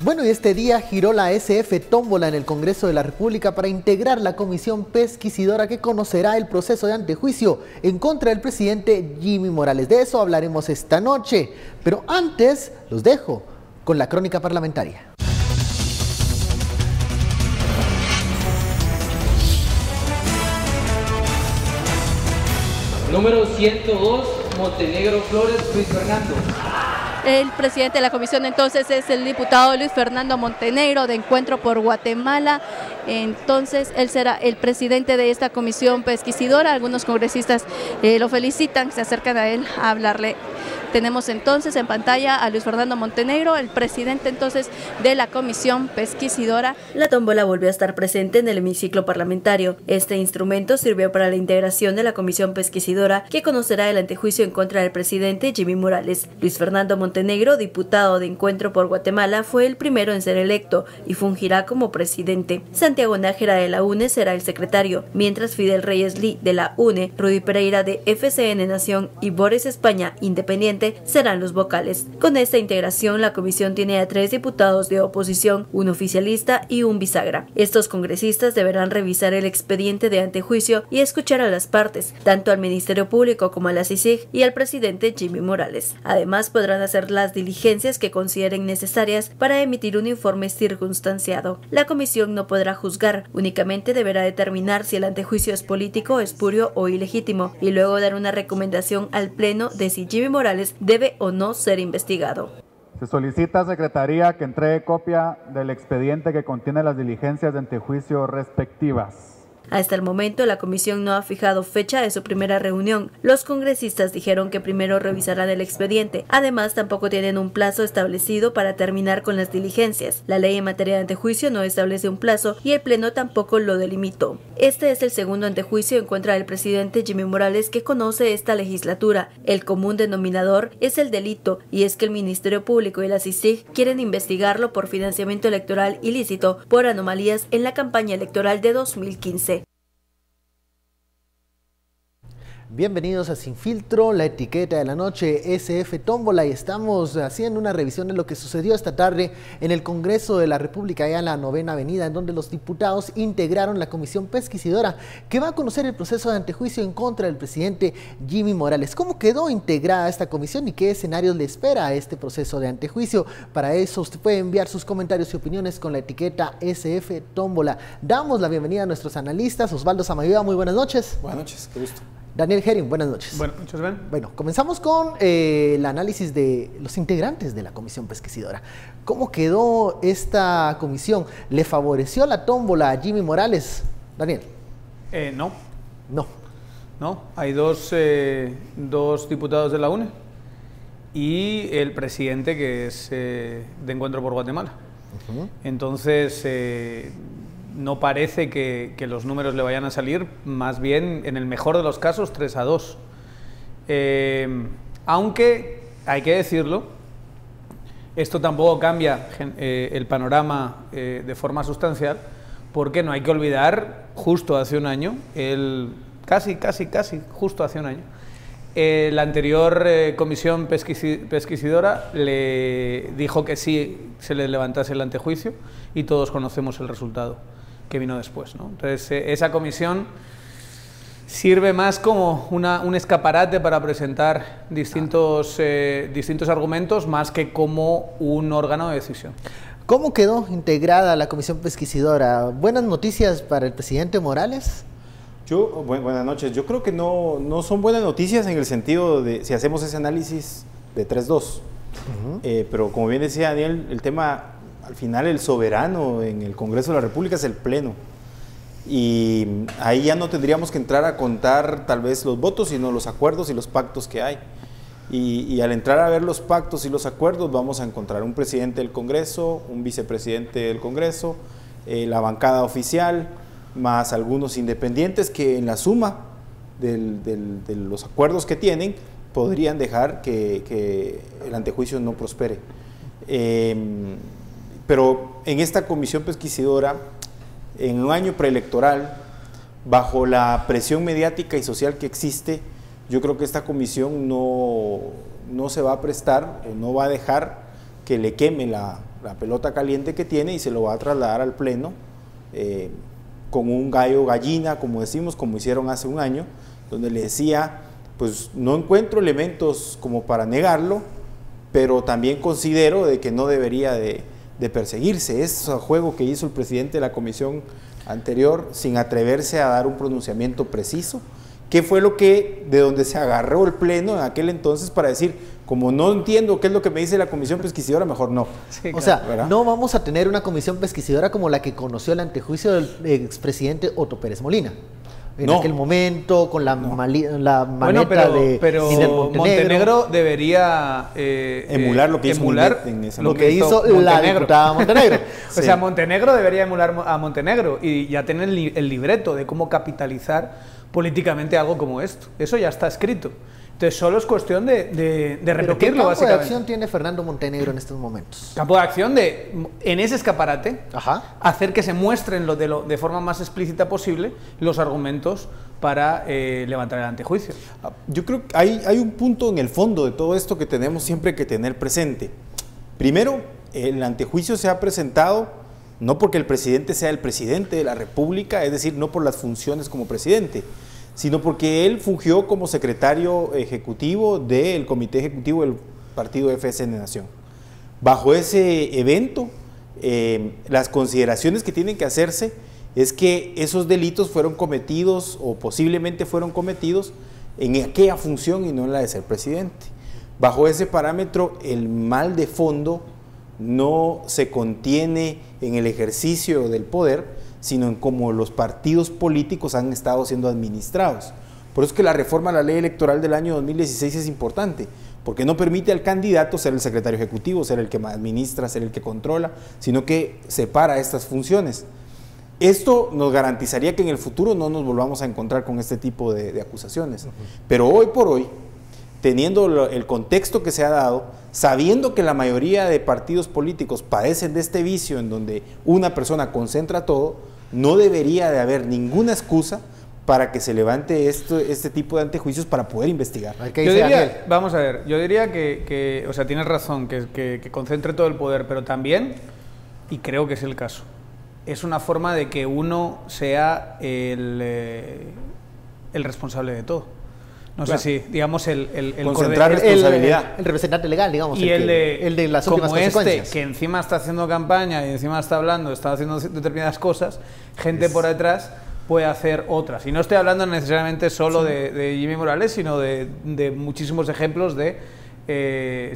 Bueno, y este día giró la SF tómbola en el Congreso de la República para integrar la comisión pesquisidora que conocerá el proceso de antejuicio en contra del presidente Jimmy Morales. De eso hablaremos esta noche, pero antes los dejo con la crónica parlamentaria. Número 102, Montenegro Flores, Luis Fernando. El presidente de la comisión entonces es el diputado Luis Fernando Montenegro de Encuentro por Guatemala. Entonces él será el presidente de esta comisión pesquisidora. Algunos congresistas lo felicitan, se acercan a él a hablarle. Tenemos entonces en pantalla a Luis Fernando Montenegro, el presidente entonces de la comisión pesquisidora. La tómbola volvió a estar presente en el hemiciclo parlamentario. Este instrumento sirvió para la integración de la comisión pesquisidora que conocerá el antejuicio en contra del presidente Jimmy Morales. Luis Fernando Montenegro, diputado de Encuentro por Guatemala, fue el primero en ser electo y fungirá como presidente. Santiago Nájera de la UNE será el secretario, mientras Fidel Reyes Lee de la UNE, Rudy Pereira de FCN Nación y Boris España, independiente, serán los vocales. Con esta integración, la comisión tiene a 3 diputados de oposición, un oficialista y un bisagra. Estos congresistas deberán revisar el expediente de antejuicio y escuchar a las partes, tanto al Ministerio Público como a la CICIG y al presidente Jimmy Morales. Además, podrán hacer las diligencias que consideren necesarias para emitir un informe circunstanciado. La comisión no podrá juzgar, únicamente deberá determinar si el antejuicio es político, espurio o ilegítimo, y luego dar una recomendación al Pleno de si Jimmy Morales debe o no ser investigado. Se solicita a Secretaría que entregue copia del expediente que contiene las diligencias de antejuicio respectivas. Hasta el momento, la comisión no ha fijado fecha de su primera reunión. Los congresistas dijeron que primero revisarán el expediente. Además, tampoco tienen un plazo establecido para terminar con las diligencias. La ley en materia de antejuicio no establece un plazo y el Pleno tampoco lo delimitó. Este es el segundo antejuicio en contra del presidente Jimmy Morales que conoce esta legislatura. El común denominador es el delito, y es que el Ministerio Público y la CICIG quieren investigarlo por financiamiento electoral ilícito por anomalías en la campaña electoral de 2015. Bienvenidos a Sin Filtro, la etiqueta de la noche, SF tómbola, y estamos haciendo una revisión de lo que sucedió esta tarde en el Congreso de la República, allá en la 9ª Avenida, en donde los diputados integraron la comisión pesquisidora que va a conocer el proceso de antejuicio en contra del presidente Jimmy Morales. ¿Cómo quedó integrada esta comisión y qué escenarios le espera a este proceso de antejuicio? Para eso usted puede enviar sus comentarios y opiniones con la etiqueta SF tómbola. Damos la bienvenida a nuestros analistas. Osvaldo Samayoa, muy buenas noches. Buenas noches, qué gusto. Daniel Herring, buenas noches. Buenas noches, Ben. Bueno, comenzamos con el análisis de los integrantes de la comisión pesquisidora. ¿Cómo quedó esta comisión? ¿Le favoreció la tómbola a Jimmy Morales, Daniel? No. No. No, hay dos diputados de la UNE y el presidente que es de Encuentro por Guatemala. Entonces, no parece que los números le vayan a salir, más bien, en el mejor de los casos, 3-2. Aunque, hay que decirlo, esto tampoco cambia el panorama de forma sustancial, porque no hay que olvidar, justo hace un año, casi justo hace un año, la anterior comisión pesquisidora le dijo que sí se le levantase el antejuicio y todos conocemos el resultado que vino después, ¿no? Entonces, esa comisión sirve más como un escaparate para presentar distintos argumentos, más que como un órgano de decisión. ¿Cómo quedó integrada la comisión pesquisidora? ¿Buenas noticias para el presidente Morales? Buenas noches. Yo creo que no son buenas noticias en el sentido de si hacemos ese análisis de 3-2. Pero como bien decía Daniel, el tema, al final el soberano en el Congreso de la República es el Pleno. Y ahí ya no tendríamos que entrar a contar tal vez los votos, sino los acuerdos y los pactos que hay. Y al entrar a ver los pactos y los acuerdos vamos a encontrar un presidente del Congreso, un vicepresidente del Congreso, la bancada oficial, más algunos independientes que en la suma de los acuerdos que tienen podrían dejar que el antejuicio no prospere. Pero en esta comisión pesquisidora, en un año preelectoral, bajo la presión mediática y social que existe, yo creo que esta comisión no se va a prestar o no va a dejar que le queme la pelota caliente que tiene y se lo va a trasladar al Pleno con un gallo gallina, como decimos, como hicieron hace un año, donde le decía, pues no encuentro elementos como para negarlo, pero también considero de que no debería de perseguirse. Ese juego que hizo el presidente de la comisión anterior sin atreverse a dar un pronunciamiento preciso, que fue lo que, de donde se agarró el Pleno en aquel entonces para decir, como no entiendo qué es lo que me dice la comisión pesquisidora, mejor no. Sí, claro. O sea, ¿verdad? No vamos a tener una comisión pesquisidora como la que conoció el antejuicio del expresidente Otto Pérez Molina. En aquel momento, con la maleta pero Montenegro debería emular lo que hizo la diputada Montenegro. O sea, Montenegro debería emular a Montenegro y ya tener el libreto de cómo capitalizar políticamente algo como esto. Eso ya está escrito. Entonces solo es cuestión de repetirlo, básicamente. ¿Qué campo de acción tiene Fernando Montenegro en estos momentos? Campo de acción en ese escaparate, hacer que se muestren de forma más explícita posible los argumentos para levantar el antejuicio. Yo creo que hay un punto en el fondo de todo esto que tenemos siempre que tener presente. Primero, el antejuicio se ha presentado no porque el presidente sea el presidente de la República, es decir, no por las funciones como presidente, sino porque él fungió como secretario ejecutivo del Comité Ejecutivo del Partido FSN Nación. Bajo ese evento, las consideraciones que tienen que hacerse es que esos delitos fueron cometidos o posiblemente fueron cometidos en aquella función y no en la de ser presidente. Bajo ese parámetro, el mal de fondo no se contiene en el ejercicio del poder, sino en cómo los partidos políticos han estado siendo administrados. Por eso es que la reforma a la ley electoral del año 2016 es importante, porque no permite al candidato ser el secretario ejecutivo, ser el que administra, ser el que controla, sino que separa estas funciones. Esto nos garantizaría que en el futuro no nos volvamos a encontrar con este tipo de acusaciones. Pero hoy por hoy, teniendo el contexto que se ha dado, sabiendo que la mayoría de partidos políticos padecen de este vicio en donde una persona concentra todo, no debería de haber ninguna excusa para que se levante este tipo de antejuicios para poder investigar. Yo diría, vamos a ver, yo diría que o sea, tienes razón, que concentre todo el poder, pero también, y creo que es el caso, es una forma de que uno sea el responsable de todo. No sé si, digamos, el concentrar responsabilidad. El representante legal, digamos. Y el de las últimas consecuencias. Que encima está haciendo campaña y encima está hablando, está haciendo determinadas cosas, gente por detrás puede hacer otras. Y no estoy hablando necesariamente solo de Jimmy Morales, sino de muchísimos ejemplos de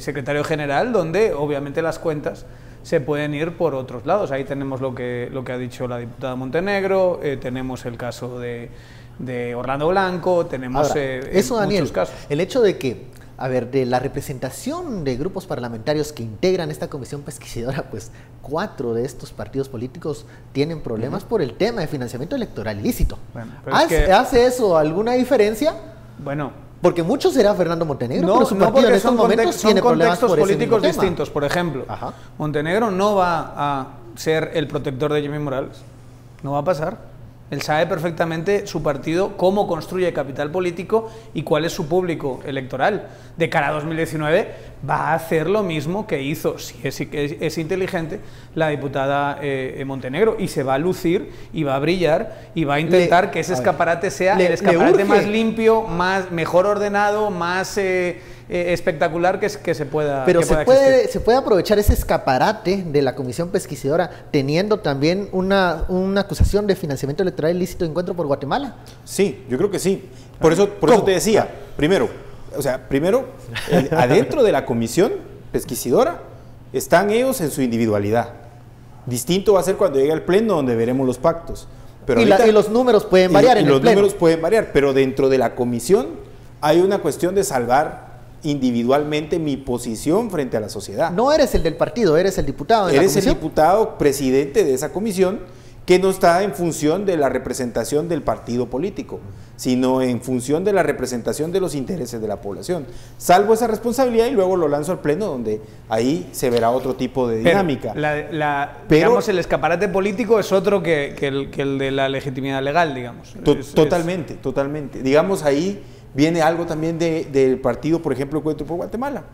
secretario general, donde obviamente las cuentas se pueden ir por otros lados. Ahí tenemos lo que ha dicho la diputada Montenegro, tenemos el caso de Orlando Blanco, tenemos eso, Daniel, muchos casos. El hecho de que, a ver, de la representación de grupos parlamentarios que integran esta comisión pesquisidora, pues 4 de estos partidos políticos tienen problemas por el tema de financiamiento electoral ilícito. Bueno, ¿Hace eso alguna diferencia? Bueno, porque mucho será Fernando Montenegro, no, pero su partido en estos momentos tiene problemas por políticos distintos. Por ejemplo, Montenegro no va a ser el protector de Jimmy Morales. No va a pasar. Él sabe perfectamente su partido, cómo construye capital político y cuál es su público electoral. De cara a 2019 va a hacer lo mismo que hizo, si es inteligente, la diputada Montenegro, y se va a lucir y va a brillar y va a intentar que ese escaparate sea el escaparate más limpio, mejor ordenado, más espectacular que se pueda. Pero se puede aprovechar ese escaparate de la comisión pesquisidora teniendo también una acusación de financiamiento electoral ilícito de Encuentro por Guatemala. Sí, yo creo que sí. Por eso te decía, primero, adentro de la comisión pesquisidora están ellos en su individualidad. Distinto va a ser cuando llegue al pleno, donde veremos los pactos. Pero y los números pueden variar en el pleno. Los números pueden variar, pero dentro de la comisión hay una cuestión de salvar individualmente mi posición frente a la sociedad. No eres el del partido, eres el diputado de la comisión. Eres el diputado presidente de esa comisión, que no está en función de la representación del partido político, sino en función de la representación de los intereses de la población. Salvo esa responsabilidad y luego lo lanzo al pleno, donde ahí se verá otro tipo de dinámica. Digamos, el escaparate político es otro que el de la legitimidad legal, digamos. Totalmente. Digamos, ahí viene algo también del partido, por ejemplo, Encuentro por Guatemala.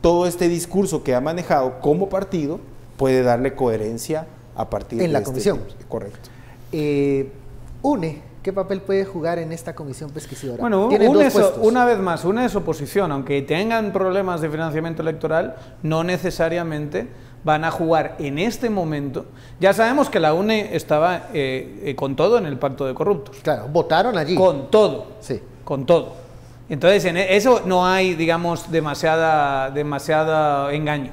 Todo este discurso que ha manejado como partido puede darle coherencia a partir de la comisión. Correcto. UNE, ¿qué papel puede jugar en esta comisión pesquisidora? Bueno, Tiene dos puestos. una vez más, UNE es oposición, aunque tengan problemas de financiamiento electoral, no necesariamente van a jugar en este momento. Ya sabemos que la UNE estaba con todo en el pacto de corruptos. Claro, votaron allí. Con todo. Sí. Con todo. Entonces, en eso no hay, digamos, demasiada engaño.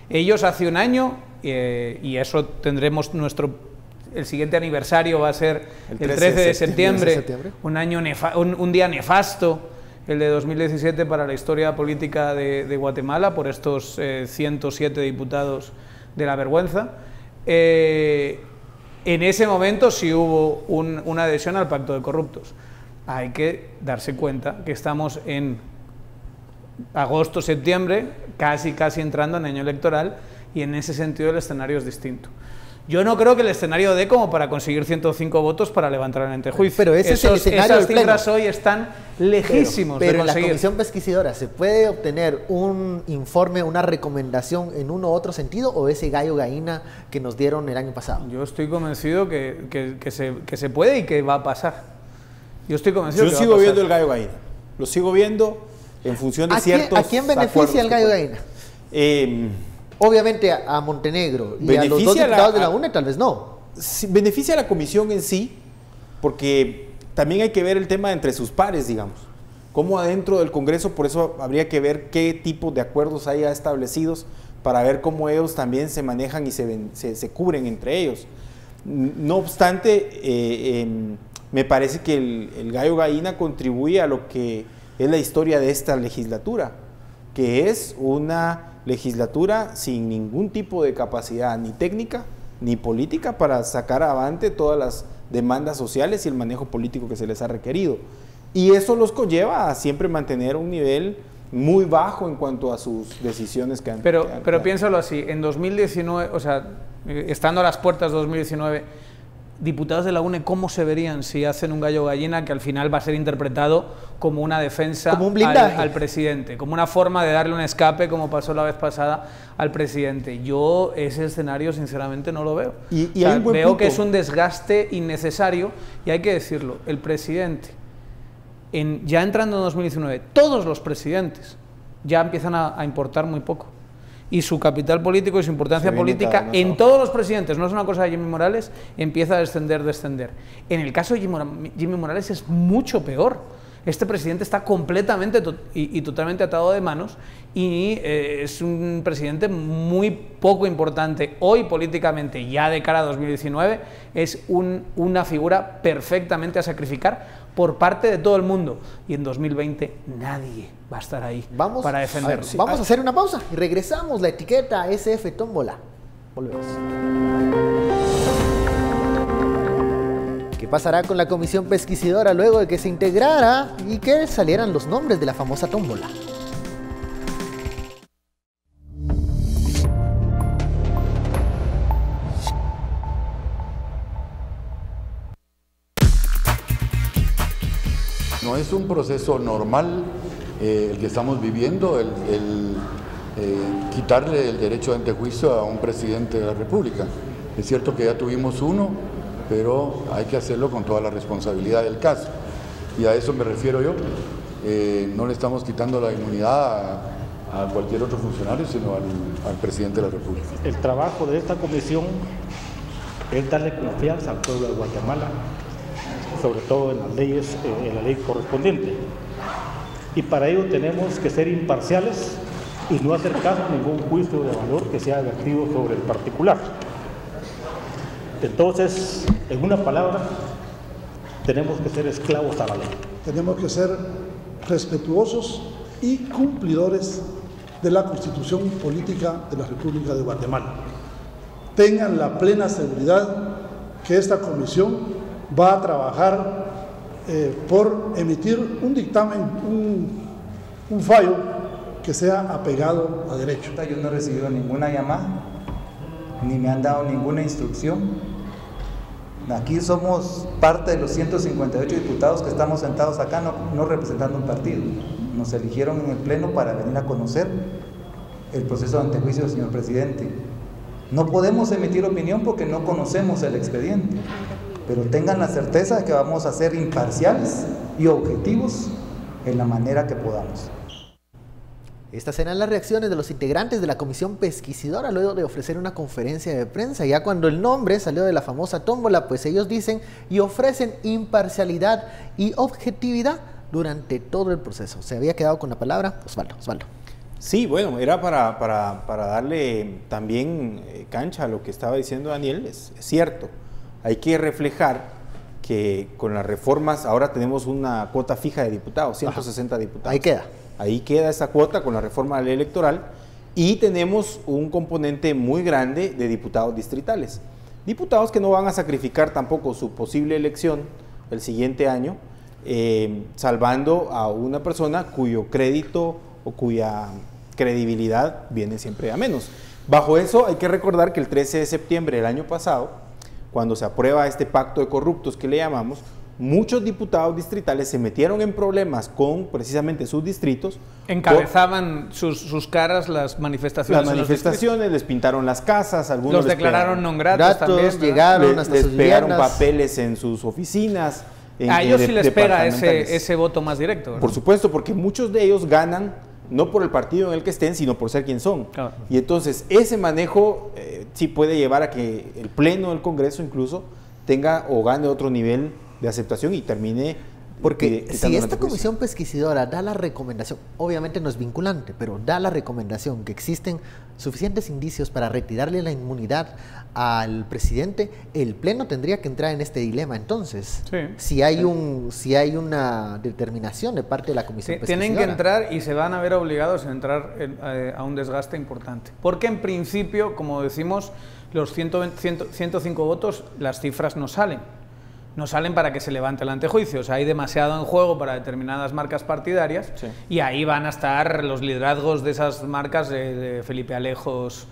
Ellos hace un año, y eso tendremos el siguiente aniversario va a ser el 13 de septiembre, un día nefasto, el de 2017 para la historia política de Guatemala, por estos 107 diputados de la vergüenza. En ese momento sí hubo una adhesión al pacto de corruptos. Hay que darse cuenta que estamos en agosto, septiembre, casi entrando en año electoral, y en ese sentido el escenario es distinto. Yo no creo que el escenario dé como para conseguir 105 votos para levantar el antejuicio. Pero ese es el escenario esas cifras hoy están lejísimos de conseguir. Pero en la comisión pesquisidora, ¿se puede obtener un informe, una recomendación en uno u otro sentido, o ese gallo gallina que nos dieron el año pasado? Yo estoy convencido que se puede y que va a pasar. Yo estoy convencido. Yo sigo viendo el gallo gallina. Lo sigo viendo en función de ciertos ¿A quién beneficia el gallo gallina? Obviamente a Montenegro y a los dos diputados de la UNE tal vez no. Beneficia a la comisión en sí, porque también hay que ver el tema entre sus pares, digamos. Cómo adentro del Congreso, por eso habría que ver qué tipo de acuerdos hay ya establecidos para ver cómo ellos también se manejan y se cubren entre ellos. No obstante, me parece que el gallo gallina contribuye a lo que es la historia de esta legislatura, que es una legislatura sin ningún tipo de capacidad ni técnica ni política para sacar avante todas las demandas sociales y el manejo político que se les ha requerido. Y eso los conlleva a siempre mantener un nivel muy bajo en cuanto a sus decisiones que han... Pero piénsalo así, en 2019, o sea, estando a las puertas de 2019, diputados de la UNE, ¿cómo se verían si hacen un gallo gallina que al final va a ser interpretado como una defensa como un blindaje al presidente, como una forma de darle un escape, como pasó la vez pasada al presidente? Yo ese escenario sinceramente no lo veo. Veo que es un desgaste innecesario, y hay que decirlo, el presidente, ya entrando en 2019, todos los presidentes ya empiezan a importar muy poco. Y su capital político y su importancia política en todos los presidentes, no es una cosa de Jimmy Morales, empieza a descender. En el caso de Jimmy Morales es mucho peor. Este presidente está completamente y totalmente atado de manos, y es un presidente muy poco importante hoy políticamente. Ya de cara a 2019 es una figura perfectamente a sacrificar por parte de todo el mundo, y en 2020 nadie va a estar ahí para defenderlo. Vamos a hacer una pausa y regresamos. La etiqueta SF Tómbola. Volvemos. ¿Qué pasará con la comisión pesquisidora luego de que se integrara y que salieran los nombres de la famosa tómbola? No es un proceso normal el que estamos viviendo, quitarle el derecho de antejuicio a un presidente de la República. Es cierto que ya tuvimos uno, pero hay que hacerlo con toda la responsabilidad del caso. Y a eso me refiero yo. No le estamos quitando la inmunidad a cualquier otro funcionario, sino al presidente de la República. El trabajo de esta comisión es darle confianza al pueblo de Guatemala, sobre todo en las leyes, en la ley correspondiente. Y para ello tenemos que ser imparciales y no hacer caso a ningún juicio de valor que sea vertido sobre el particular. Entonces, en una palabra, tenemos que ser esclavos a la ley. Tenemos que ser respetuosos y cumplidores de la Constitución Política de la República de Guatemala. Tengan la plena seguridad que esta comisión va a trabajar por emitir un dictamen, un fallo que sea apegado a derecho. Yo no he recibido ninguna llamada, ni me han dado ninguna instrucción. Aquí somos parte de los 158 diputados que estamos sentados acá, no representando un partido. Nos eligieron en el Pleno para venir a conocer el proceso de antejuicio del señor presidente. No podemos emitir opinión porque no conocemos el expediente, pero tengan la certeza de que vamos a ser imparciales y objetivos en la manera que podamos. Estas serán las reacciones de los integrantes de la comisión pesquisidora luego de ofrecer una conferencia de prensa. Ya cuando el nombre salió de la famosa tómbola, pues ellos dicen y ofrecen imparcialidad y objetividad durante todo el proceso. Se había quedado con la palabra Osvaldo. Sí, bueno, era para darle también cancha a lo que estaba diciendo Daniel. Es cierto, hay que reflejar que con las reformas ahora tenemos una cuota fija de diputados, 160 diputados. Ahí queda esa cuota con la reforma de la ley electoral y tenemos un componente muy grande de diputados distritales. Diputados que no van a sacrificar tampoco su posible elección el siguiente año, salvando a una persona cuyo crédito o cuya credibilidad viene siempre a menos. Bajo eso hay que recordar que el 13 de septiembre del año pasado, cuando se aprueba este pacto de corruptos que le llamamos, muchos diputados distritales se metieron en problemas con precisamente sus distritos. Encabezaban sus caras las manifestaciones. Las manifestaciones, les pintaron las casas, algunos los declararon non gratos también, llegaron hasta les sus pegaron viviendas. Papeles en sus oficinas. A ellos sí les pega ese voto más directo, ¿no? Por supuesto, porque muchos de ellos ganan no por el partido en el que estén, sino por ser quien son. Claro. Y entonces ese manejo sí puede llevar a que el Pleno del Congreso incluso tenga o gane otro nivel de aceptación y termine. Porque si esta comisión pesquisidora da la recomendación, obviamente no es vinculante, pero da la recomendación que existen suficientes indicios para retirarle la inmunidad al presidente, el Pleno tendría que entrar en este dilema entonces. Si hay una determinación de parte de la comisión pesquisidora. Tienen que entrar y se van a ver obligados a entrar a un desgaste importante. Porque en principio, como decimos, los 105 votos, las cifras no salen. No salen para que se levante el antejuicio, o sea, hay demasiado en juego para determinadas marcas partidarias y ahí van a estar los liderazgos de esas marcas de Felipe Alejos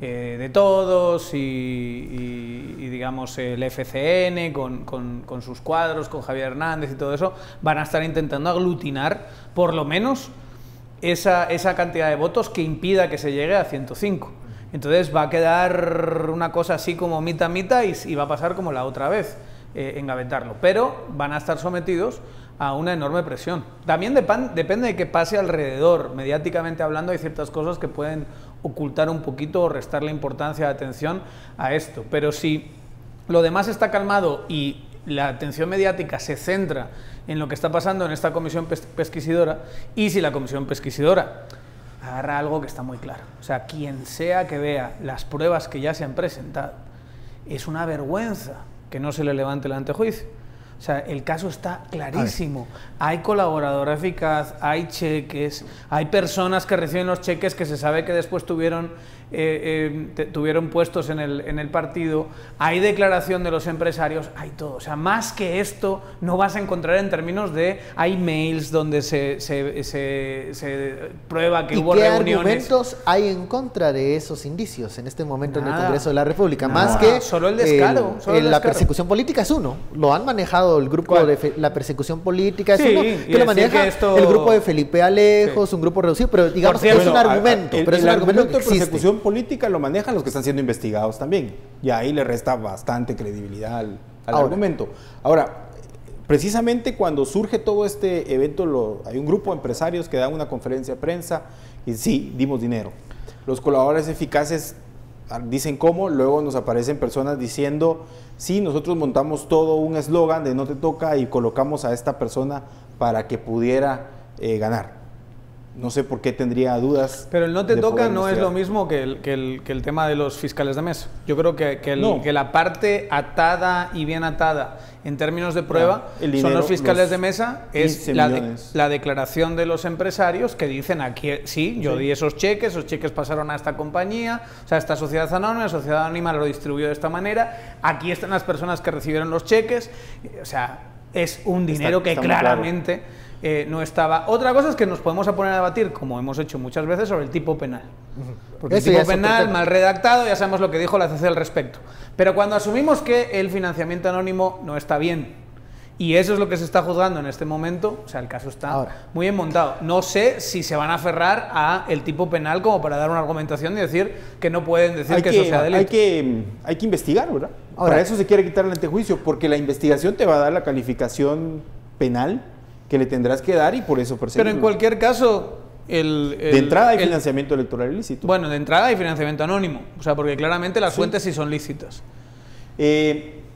de todos y digamos el FCN con sus cuadros, con Javier Hernández y todo eso, van a estar intentando aglutinar por lo menos esa cantidad de votos que impida que se llegue a 105. Entonces va a quedar una cosa así como mitad y va a pasar como la otra vez. Engavetarlo, pero van a estar sometidos a una enorme presión. También depende de qué pase alrededor. Mediáticamente hablando, hay ciertas cosas que pueden ocultar un poquito o restarle importancia de atención a esto, pero si lo demás está calmado y la atención mediática se centra en lo que está pasando en esta comisión pesquisidora, y si la comisión pesquisidora agarra algo que está muy claro, o sea, quien sea que vea las pruebas que ya se han presentado, es una vergüenza que no se le levante el antejuicio. O sea, el caso está clarísimo. Hay colaborador eficaz, hay cheques, hay personas que reciben los cheques que se sabe que después tuvieron puestos en el partido, hay declaración de los empresarios, hay todo. O sea, más que esto no vas a encontrar en términos de hay mails donde se prueba que hubo reuniones. ¿Y qué argumentos hay en contra de esos indicios en este momento en el Congreso de la República? Más que solo el descaro. La persecución política es uno. Lo han manejado el grupo de la persecución política, es uno que lo maneja el grupo de Felipe Alejos, un grupo reducido, pero digamos que es un argumento. Pero es un argumento que existe. Política lo manejan los que están siendo investigados también, y ahí le resta bastante credibilidad al argumento. Ahora, precisamente cuando surge todo este evento, hay un grupo de empresarios que dan una conferencia de prensa y sí, dimos dinero. Los colaboradores eficaces dicen cómo, luego nos aparecen personas diciendo, sí, nosotros montamos todo un eslogan de no te toca y colocamos a esta persona para que pudiera ganar. No sé por qué tendría dudas. Pero el no te toca no es lo mismo que el tema de los fiscales de mesa. Yo creo que la parte atada y bien atada en términos de prueba son los fiscales de mesa, es la declaración de los empresarios que dicen aquí, sí, yo di esos cheques pasaron a esta compañía, o sea, esta sociedad anónima, la sociedad anónima lo distribuyó de esta manera, aquí están las personas que recibieron los cheques, o sea, es un dinero que claramente... no estaba. Otra cosa es que nos podemos poner a debatir, como hemos hecho muchas veces, sobre el tipo penal. Porque el tipo penal, mal redactado, ya sabemos lo que dijo la CC al respecto. Pero cuando asumimos que el financiamiento anónimo no está bien Y eso es lo que se está juzgando en este momento. O sea, el caso está muy bien montado. No sé si se van a aferrar a el tipo penal como para dar una argumentación y decir que no pueden decir que eso sea delito. Hay que investigar, ¿verdad? Para eso se quiere quitar el antejuicio, porque la investigación te va a dar la calificación penal que le tendrás que dar y por eso perseguirlo. Pero en cualquier caso... de entrada hay financiamiento electoral ilícito. Bueno, de entrada hay financiamiento anónimo. O sea, porque claramente las fuentes sí son lícitas.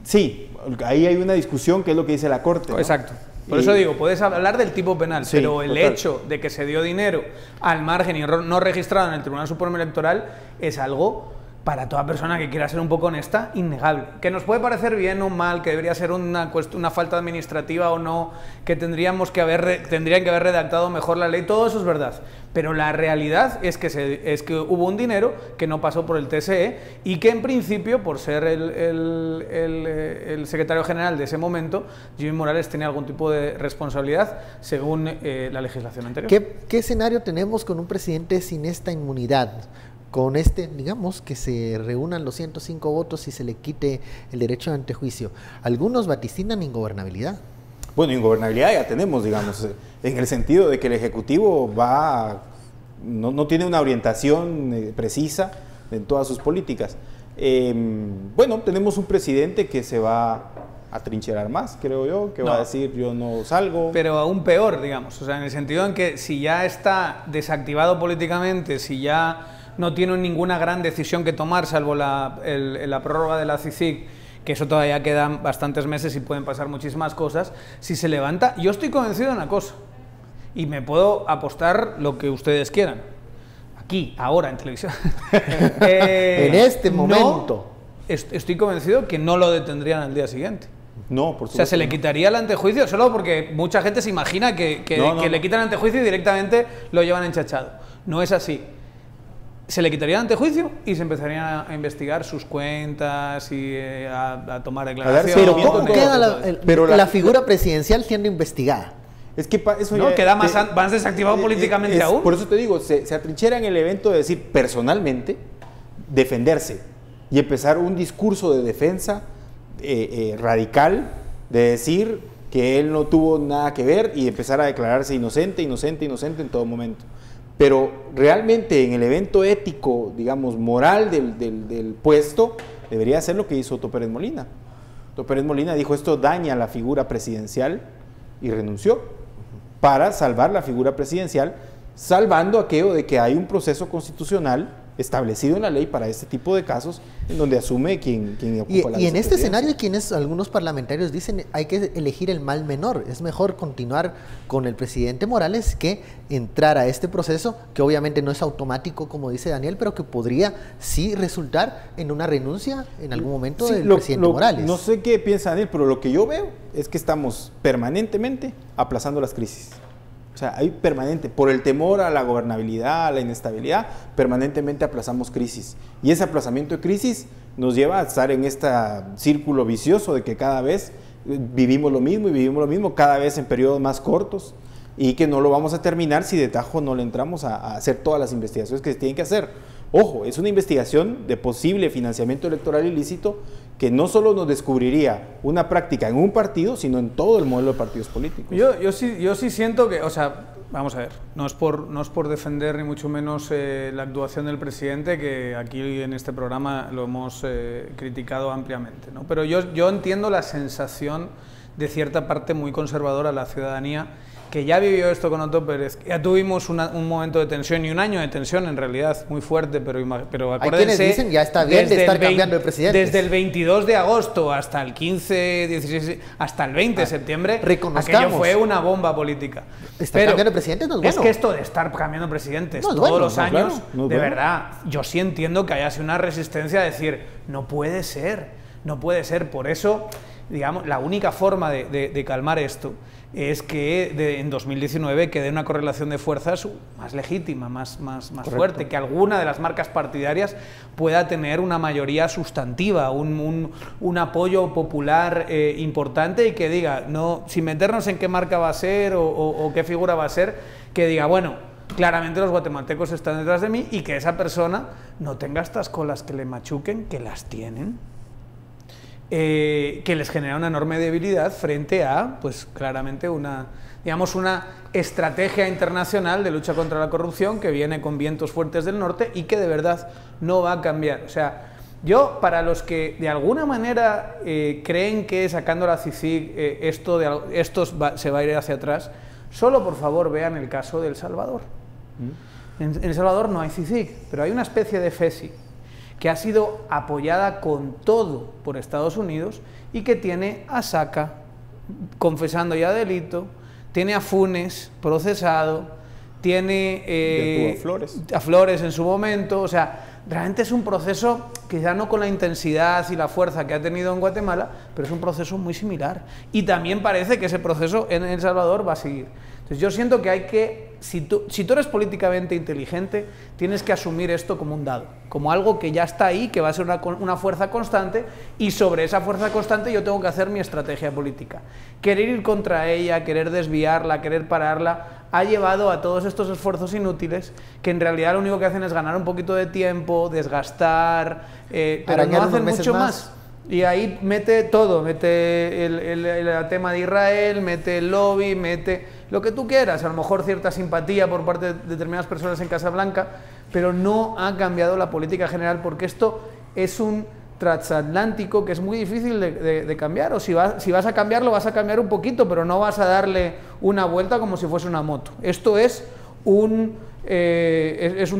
Sí, ahí hay una discusión que es lo que dice la Corte, ¿no? Exacto. Por eso digo, puedes hablar del tipo penal, sí, pero el hecho de que se dio dinero al margen y no registrado en el Tribunal Supremo Electoral es algo, para toda persona que quiera ser un poco honesta, innegable. Que nos puede parecer bien o mal, que debería ser una falta administrativa o no, que tendrían que haber redactado mejor la ley, todo eso es verdad. Pero la realidad es que hubo un dinero que no pasó por el TSE y que en principio, por ser el secretario general de ese momento, Jimmy Morales tenía algún tipo de responsabilidad según la legislación anterior. ¿Qué escenario tenemos con un presidente sin esta inmunidad? Con digamos, que se reúnan los 105 votos y se le quite el derecho de antejuicio. Algunos vaticinan ingobernabilidad. Bueno, ingobernabilidad ya tenemos, digamos, en el sentido de que el Ejecutivo no tiene una orientación precisa en todas sus políticas. Bueno, tenemos un presidente que se va a trincherar más, creo yo, que va a decir yo no salgo. Pero aún peor, digamos, o sea, en el sentido en que si ya está desactivado políticamente, si ya no tiene ninguna gran decisión que tomar, salvo la prórroga de la CICIG, que eso todavía quedan bastantes meses y pueden pasar muchísimas cosas, si se levanta, yo estoy convencido de una cosa, y me puedo apostar lo que ustedes quieran, aquí, ahora, en televisión. En este momento. Estoy convencido que no lo detendrían al día siguiente. No, por supuesto. O sea, se le quitaría el antejuicio solo porque mucha gente se imagina que le quitan el antejuicio y directamente lo llevan enchachado. No es así. Se le quitaría el antejuicio y se empezarían a investigar sus cuentas y a tomar declaraciones. Pero ¿cómo queda la figura presidencial siendo investigada? Es que eso no, queda más desactivado políticamente aún. Por eso te digo, se atrinchera en el evento de decir personalmente, defenderse y empezar un discurso de defensa radical, de decir que él no tuvo nada que ver y empezar a declararse inocente en todo momento. Pero realmente en el evento ético, digamos, moral del puesto, debería hacer lo que hizo Otto Pérez Molina. Otto Pérez Molina dijo, esto daña la figura presidencial y renunció para salvar la figura presidencial, salvando aquello de que hay un proceso constitucional establecido en la ley para este tipo de casos, en donde asume quien ocupa la y en este escenario, algunos parlamentarios dicen hay que elegir el mal menor, es mejor continuar con el presidente Morales que entrar a este proceso, que obviamente no es automático, como dice Daniel, pero que podría sí resultar en una renuncia en algún momento del presidente Morales. No sé qué piensa Daniel, pero lo que yo veo es que estamos permanentemente aplazando las crisis. O sea, hay permanente, por el temor a la gobernabilidad, a la inestabilidad, permanentemente aplazamos crisis. Y ese aplazamiento de crisis nos lleva a estar en este círculo vicioso de que cada vez vivimos lo mismo, cada vez en periodos más cortos, y que no lo vamos a terminar si de tajo no le entramos a hacer todas las investigaciones que se tienen que hacer. Ojo, es una investigación de posible financiamiento electoral ilícito que no solo nos descubriría una práctica en un partido, sino en todo el modelo de partidos políticos. Yo sí siento que, o sea, vamos a ver, no es por defender ni mucho menos la actuación del presidente, que aquí en este programa lo hemos criticado ampliamente, ¿no? Pero yo entiendo la sensación de cierta parte muy conservadora de la ciudadanía, que ya vivió esto con Otto Pérez, ya tuvimos un momento de tensión y un año de tensión en realidad muy fuerte, pero acuérdense, hay quienes dicen ya está bien de estar cambiando de presidente. Desde el 22 de agosto hasta el 15, 16, hasta el 20 de septiembre, aquello fue una bomba política. Estar cambiando de presidente no es bueno. Es que esto de estar cambiando presidentes todos los años, de verdad, yo sí entiendo que haya sido una resistencia a decir, no puede ser, por eso, digamos, la única forma de calmar esto es que en 2019 quede una correlación de fuerzas más legítima, más fuerte, que alguna de las marcas partidarias pueda tener una mayoría sustantiva, un apoyo popular importante, y que diga, no, sin meternos en qué marca va a ser o qué figura va a ser, que diga, bueno, claramente los guatemaltecos están detrás de mí, y que esa persona no tenga estas colas que le machuquen, que las tienen. que les genera una enorme debilidad frente a, pues claramente una estrategia internacional de lucha contra la corrupción que viene con vientos fuertes del norte y que de verdad no va a cambiar. O sea, yo, para los que de alguna manera creen que sacando la CICIG esto se va a ir hacia atrás, solo por favor vean el caso de El Salvador. En El Salvador no hay CICIG, pero hay una especie de FESI que ha sido apoyada con todo por Estados Unidos y que tiene a Saca confesando ya delito, tiene a Funes procesado, tiene a Flores en su momento. O sea, realmente es un proceso, quizá no con la intensidad y la fuerza que ha tenido en Guatemala, pero es un proceso muy similar. Y también parece que ese proceso en El Salvador va a seguir. Entonces yo siento que hay que, si tú eres políticamente inteligente, tienes que asumir esto como un dado, como algo que ya está ahí, que va a ser una fuerza constante, y sobre esa fuerza constante yo tengo que hacer mi estrategia política. Querer ir contra ella, querer desviarla, querer pararla, ha llevado a todos estos esfuerzos inútiles que en realidad lo único que hacen es ganar un poquito de tiempo, desgastar, pero no hacen mucho más. Y ahí mete todo, mete el tema de Israel, mete el lobby, mete lo que tú quieras, a lo mejor cierta simpatía por parte de determinadas personas en Casablanca, pero no ha cambiado la política general, porque esto es un transatlántico que es muy difícil de cambiar, o si vas a cambiarlo, vas a cambiar un poquito, pero no vas a darle una vuelta como si fuese una moto. Esto es un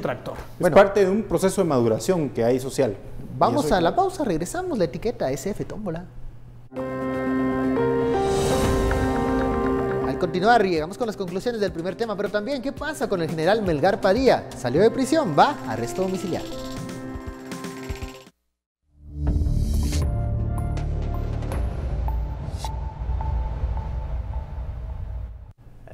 tractor. Es parte de un proceso de maduración que hay social. Vamos a la pausa, regresamos, la etiqueta SF Tómbola. Al continuar, llegamos con las conclusiones del primer tema, pero también, ¿qué pasa con el general Melgar Padilla? Salió de prisión, va a arresto domiciliario.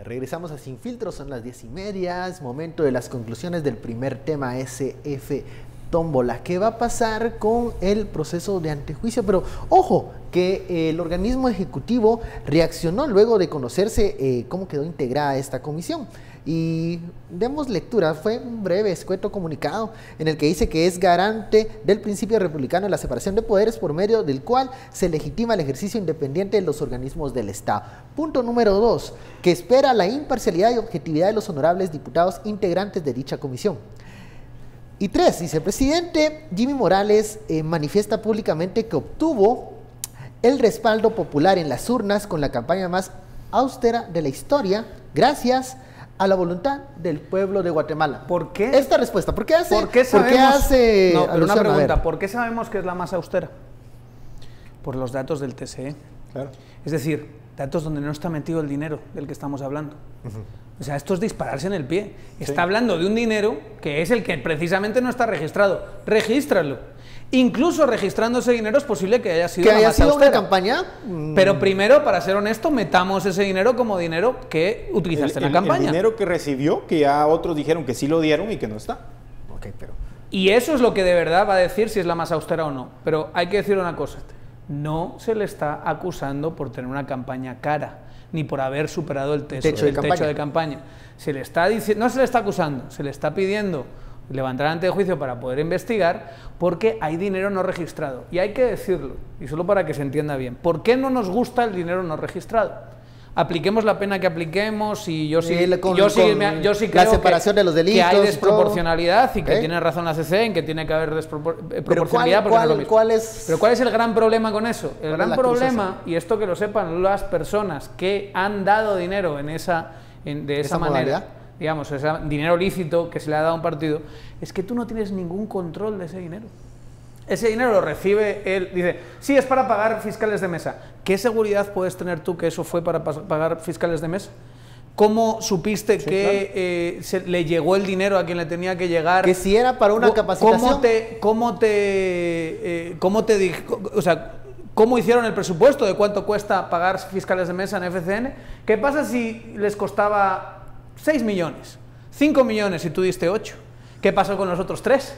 Regresamos a Sin Filtro, son las 10:30, es momento de las conclusiones del primer tema SF Tómbola. ¿Qué va a pasar con el proceso de antejuicio? Pero ojo, que el organismo ejecutivo reaccionó luego de conocerse cómo quedó integrada esta comisión. Y demos lectura, fue un breve, escueto comunicado en el que dice que es garante del principio republicano de la separación de poderes por medio del cual se legitima el ejercicio independiente de los organismos del Estado. Punto número 2, que espera la imparcialidad y objetividad de los honorables diputados integrantes de dicha comisión. Y 3, dice, el presidente Jimmy Morales manifiesta públicamente que obtuvo el respaldo popular en las urnas con la campaña más austera de la historia, gracias a la voluntad del pueblo de Guatemala. ¿Por qué? Esta respuesta, ¿por qué hace? No, pero una pregunta, a ver. ¿por qué sabemos que es la más austera? Por los datos del TSE. Claro. Es decir, datos donde no está metido el dinero del que estamos hablando. O sea, esto es dispararse en el pie. Está hablando de un dinero que es el que precisamente no está registrado. Regístralo. Incluso registrando ese dinero es posible que haya sido una campaña. Pero primero, para ser honesto, metamos ese dinero como dinero que utilizaste en la campaña. El dinero que recibió, que ya otros dijeron que sí lo dieron y que no está. Y eso es lo que de verdad va a decir si es la más austera o no. Pero hay que decir una cosa. No se le está acusando por tener una campaña cara, ni por haber superado el techo de campaña. Se le está diciendo, no se le está acusando, se le está pidiendo levantar ante juicio para poder investigar, porque hay dinero no registrado. Y hay que decirlo, y solo para que se entienda bien. ¿Por qué no nos gusta el dinero no registrado? Apliquemos la pena que apliquemos, y yo sí creo la separación de los delitos, que hay desproporcionalidad y que tiene razón la CC en que tiene que haber proporcionalidad. Pero ¿cuál es el gran problema con eso? El gran problema, y esto que lo sepan las personas que han dado dinero de esa manera, modalidad, digamos, ese dinero lícito que se le ha dado a un partido, es que tú no tienes ningún control de ese dinero. Ese dinero lo recibe él, dice, sí, es para pagar fiscales de mesa. ¿Qué seguridad puedes tener tú que eso fue para pagar fiscales de mesa? ¿Cómo supiste que le llegó el dinero a quien le tenía que llegar? Que si era para una capacitación. ¿Cómo hicieron el presupuesto de cuánto cuesta pagar fiscales de mesa en FCN? ¿Qué pasa si les costaba 6 millones, 5 millones y tú diste 8? ¿Qué pasó con los otros 3?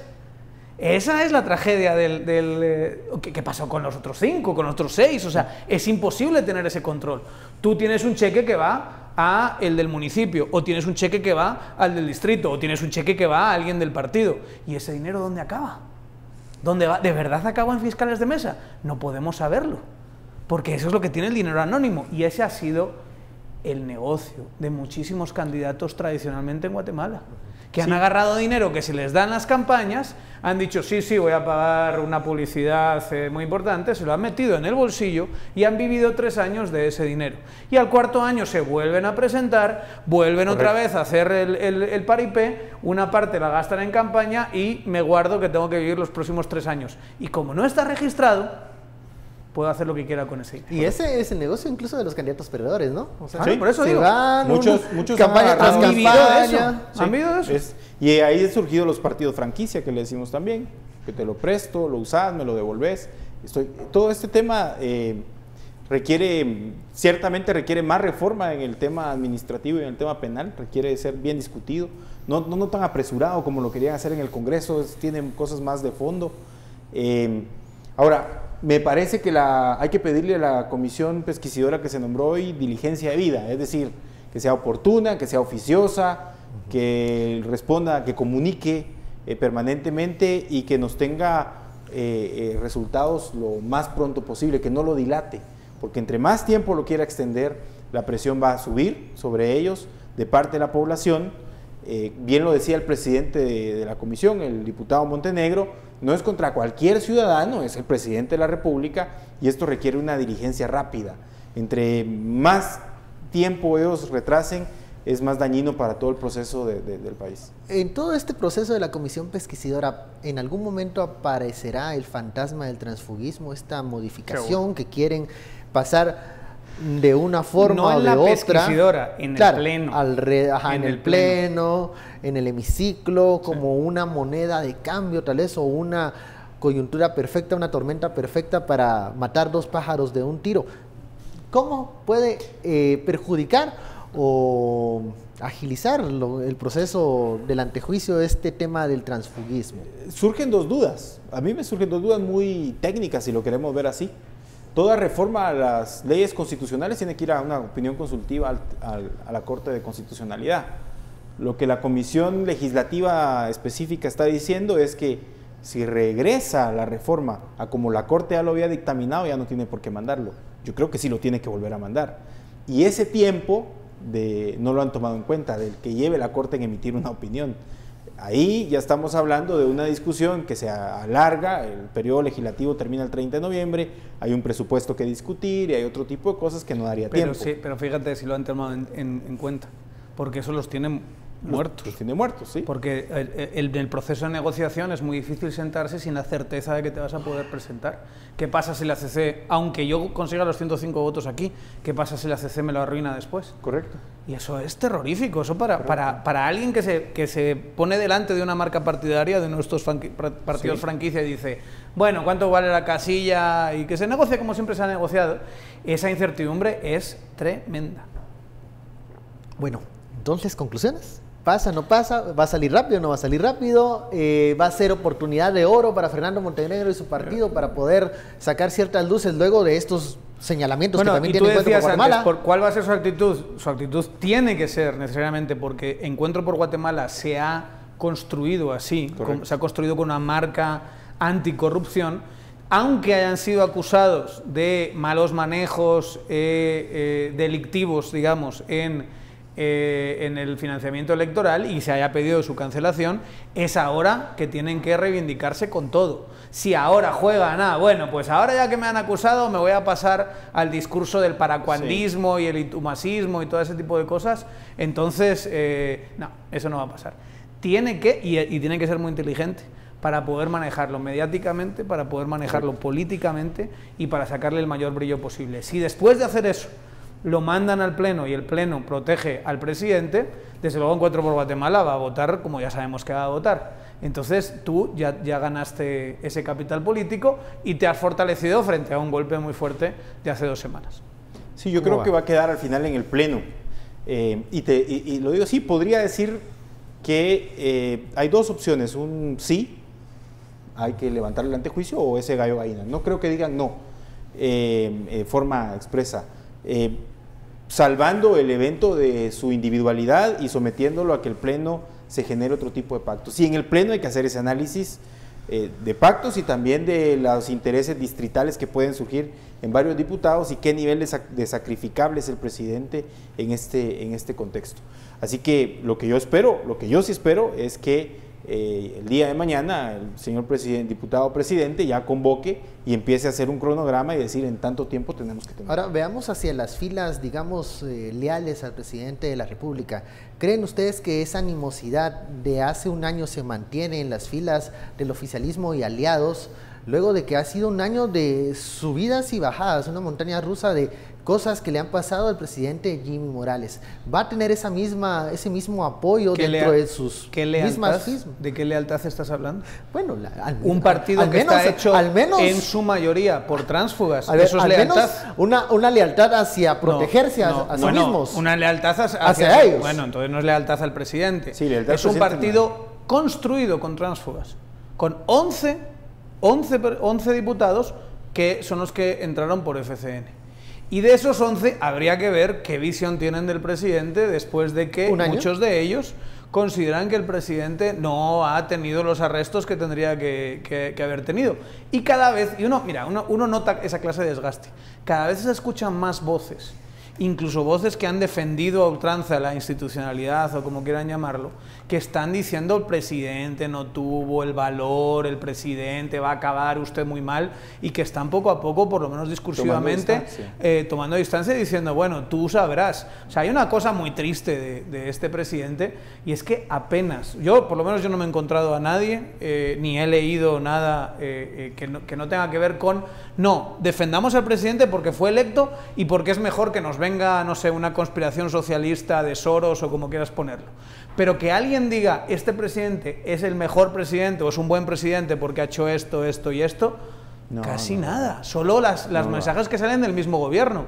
Esa es la tragedia ¿qué pasó con los otros 5, con los otros 6? O sea, es imposible tener ese control. Tú tienes un cheque que va a el del municipio, o tienes un cheque que va al del distrito, o tienes un cheque que va a alguien del partido. ¿Y ese dinero dónde acaba? ¿Dónde va? ¿De verdad acaban fiscales de mesa? No podemos saberlo, porque eso es lo que tiene el dinero anónimo, y ese ha sido el negocio de muchísimos candidatos tradicionalmente en Guatemala, que han agarrado dinero que se les da en las campañas, han dicho sí, voy a pagar una publicidad muy importante, se lo han metido en el bolsillo y han vivido 3 años de ese dinero. Y al 4.º año se vuelven a presentar, vuelven otra vez a hacer el paripé, una parte la gastan en campaña y me guardo que tengo que vivir los próximos 3 años. Y como no está registrado, puedo hacer lo que quiera con ese dinero. Y ese es el negocio incluso de los candidatos perdedores, ¿no? O sea, sí, por eso digo. Muchos campaña tras han vivido de eso. Sí, han vivido de eso. Y ahí han surgido los partidos franquicia, que le decimos también, que te lo presto, lo usas, me lo devolves. Todo este tema ciertamente requiere más reforma en el tema administrativo y en el tema penal, requiere ser bien discutido, no tan apresurado como lo querían hacer en el Congreso, tienen cosas más de fondo. Ahora, me parece que hay que pedirle a la comisión pesquisidora que se nombró hoy diligencia debida, es decir, que sea oportuna, que sea oficiosa, que responda, que comunique permanentemente y que nos tenga resultados lo más pronto posible, que no lo dilate, porque entre más tiempo lo quiera extender, la presión va a subir sobre ellos de parte de la población. Bien lo decía el presidente de la comisión, el diputado Montenegro, no es contra cualquier ciudadano, es el presidente de la República y esto requiere una diligencia rápida. Entre más tiempo ellos retrasen, es más dañino para todo el proceso del país. En todo este proceso de la comisión pesquisidora, ¿en algún momento aparecerá el fantasma del transfugismo, esta modificación que quieren pasar de una forma o de otra? No en la pesquisidora, en el pleno. En el pleno, en el hemiciclo, como una moneda de cambio tal vez, o una coyuntura perfecta, una tormenta perfecta para matar 2 pájaros de un tiro. ¿Cómo puede perjudicar o agilizar el proceso del antejuicio este tema del transfugismo? Surgen 2 dudas. A mí me surgen 2 dudas muy técnicas, si lo queremos ver así. Toda reforma a las leyes constitucionales tiene que ir a una opinión consultiva a la Corte de Constitucionalidad. Lo que la Comisión Legislativa Específica está diciendo es que si regresa la reforma a como la Corte ya lo había dictaminado, ya no tiene por qué mandarlo. Yo creo que sí lo tiene que volver a mandar. Y ese tiempo no lo han tomado en cuenta, del que lleve la Corte en emitir una opinión. Ahí ya estamos hablando de una discusión que se alarga, el periodo legislativo termina el 30 de noviembre, hay un presupuesto que discutir y hay otro tipo de cosas que no daría tiempo. Sí, pero fíjate si lo han tomado en cuenta, porque eso los tienen muertos. Los tiene muertos, sí. Porque el proceso de negociación es muy difícil sentarse sin la certeza de que te vas a poder presentar. ¿Qué pasa si la CC, aunque yo consiga los 105 votos aquí, qué pasa si la CC me lo arruina después? Correcto. Y eso es terrorífico. Eso para alguien que se pone delante de una marca partidaria de nuestros partidos franquicia y dice, bueno, ¿cuánto vale la casilla? Y que se negocia como siempre se ha negociado. Esa incertidumbre es tremenda. Bueno, entonces, ¿conclusiones? ¿Pasa, no pasa? ¿Va a salir rápido, no va a salir rápido? ¿Va a ser oportunidad de oro para Fernando Montenegro y su partido para poder sacar ciertas luces luego de estos señalamientos que también tiene Encuentro por Guatemala? Antes, ¿cuál va a ser su actitud? Su actitud tiene que ser necesariamente, porque Encuentro por Guatemala se ha construido así, se ha construido con una marca anticorrupción, aunque hayan sido acusados de malos manejos delictivos, digamos, en el financiamiento electoral y se haya pedido su cancelación, es ahora que tienen que reivindicarse con todo. Si ahora juegan bueno, pues ahora ya que me han acusado me voy a pasar al discurso del paracuandismo y el itumasismo y todo ese tipo de cosas, entonces no, eso no va a pasar. Tiene que, y tiene que ser muy inteligente para poder manejarlo mediáticamente, para poder manejarlo políticamente y para sacarle el mayor brillo posible. Si después de hacer eso lo mandan al Pleno y el Pleno protege al presidente, desde luego Encuentro por Guatemala va a votar como ya sabemos que va a votar. Entonces tú ya ganaste ese capital político y te has fortalecido frente a un golpe muy fuerte de hace 2 semanas. Sí, yo creo que va a quedar al final en el Pleno. Y lo digo así, podría decir que hay 2 opciones, un sí, hay que levantar el antejuicio, o ese gallo gallina. No creo que digan no, forma expresa. Salvando el evento de su individualidad y sometiéndolo a que el Pleno se genere otro tipo de pacto. Si en el Pleno hay que hacer ese análisis, de pactos y también de los intereses distritales que pueden surgir en varios diputados y qué nivel de sacrificable es el presidente en este contexto. Así que lo que yo sí espero es que el día de mañana el señor diputado presidente ya convoque y empiece a hacer un cronograma y decir en tanto tiempo tenemos que tener. Ahora veamos hacia las filas, digamos, leales al presidente de la República. ¿Creen ustedes que esa animosidad de hace un año se mantiene en las filas del oficialismo y aliados, luego de que ha sido un año de subidas y bajadas, una montaña rusa de cosas que le han pasado al presidente Jimmy Morales? ¿Va a tener ese mismo apoyo dentro de sus mismas filas? ¿De qué lealtad estás hablando? Bueno, un partido que está hecho en su mayoría por tránsfugas. ¿Eso es lealtad? Una lealtad hacia protegerse a sí mismos. Una lealtad hacia ellos. Bueno, entonces no es lealtad al presidente. Sí, lealtad es un partido construido con tránsfugas, con 11 diputados que son los que entraron por FCN. Y de esos 11 habría que ver qué visión tienen del presidente después de que muchos de ellos consideran que el presidente no ha tenido los arrestos que tendría que haber tenido. Y cada vez, uno nota esa clase de desgaste, cada vez se escuchan más voces, incluso voces que han defendido a ultranza la institucionalidad o como quieran llamarlo, que están diciendo el presidente no tuvo el valor, el presidente va a acabar usted muy mal, y que están poco a poco, por lo menos discursivamente, tomando distancia y diciendo, bueno, tú sabrás. O sea, hay una cosa muy triste de este presidente, y es que apenas, por lo menos yo no me he encontrado a nadie, ni he leído nada que no tenga que ver con, no, defendamos al presidente porque fue electo y porque es mejor que nos venga, no sé, una conspiración socialista de Soros o como quieras ponerlo. Pero que alguien diga, este presidente es el mejor presidente o es un buen presidente porque ha hecho esto, esto y esto, casi nada. Solo las mensajes que salen del mismo gobierno.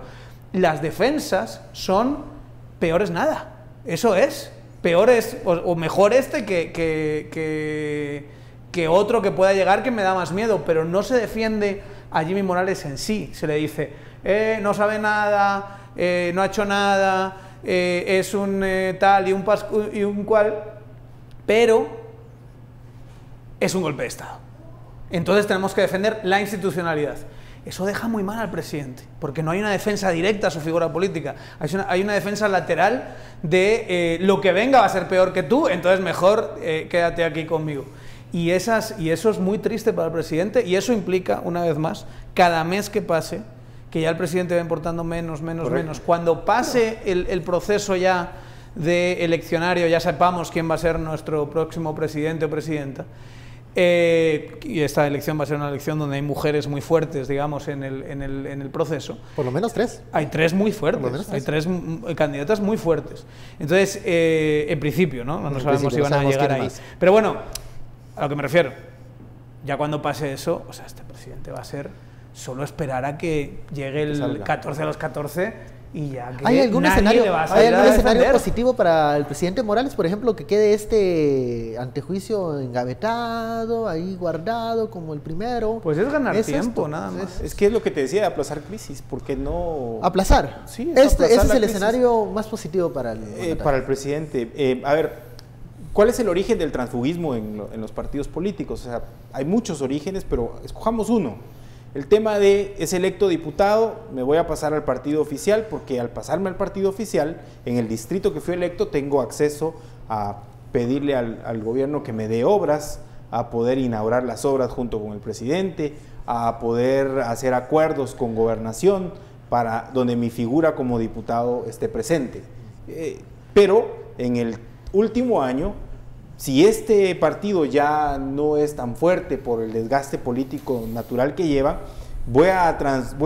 Las defensas son peores nada. Eso es. Peores o mejor que otro que pueda llegar que me da más miedo. Pero no se defiende a Jimmy Morales en sí. Se le dice, no sabe nada, no ha hecho nada, es un tal y un cual, pero es un golpe de Estado. Entonces tenemos que defender la institucionalidad. Eso deja muy mal al presidente, porque no hay una defensa directa a su figura política, hay una defensa lateral de lo que venga va a ser peor que tú, entonces mejor quédate aquí conmigo. Y eso es muy triste para el presidente, y eso implica, una vez más, cada mes que pase, que ya el presidente va importando menos. Cuando pase el proceso ya de eleccionario, ya sepamos quién va a ser nuestro próximo presidente o presidenta, y esta elección va a ser una elección donde hay mujeres muy fuertes, digamos, en el proceso. Por lo menos 3. Hay 3 muy fuertes, hay 3 candidatas muy fuertes. Entonces, en principio, no sabemos si van a llegar ahí. Pero bueno, a lo que me refiero, ya cuando pase eso, o sea, este presidente va a ser... Solo esperar a que llegue el 14 a los 14 y ya que ¿Hay algún escenario escenario positivo para el presidente Morales, por ejemplo, que quede este antejuicio engavetado, ahí guardado como el primero? Pues es ganar tiempo, nada más. Es que es lo que te decía, de aplazar crisis, ¿por qué no...? ¿Aplazar? Sí, ese es el escenario más positivo para el presidente. A ver, ¿cuál es el origen del transfugismo en los partidos políticos? O sea, hay muchos orígenes, pero escojamos uno. El tema de es electo diputado, me voy a pasar al partido oficial, porque al pasarme al partido oficial, en el distrito que fui electo, tengo acceso a pedirle al gobierno que me dé obras, a poder inaugurar las obras junto con el presidente, a poder hacer acuerdos con gobernación, para donde mi figura como diputado esté presente. Pero en el último año, si este partido ya no es tan fuerte por el desgaste político natural que lleva, voy a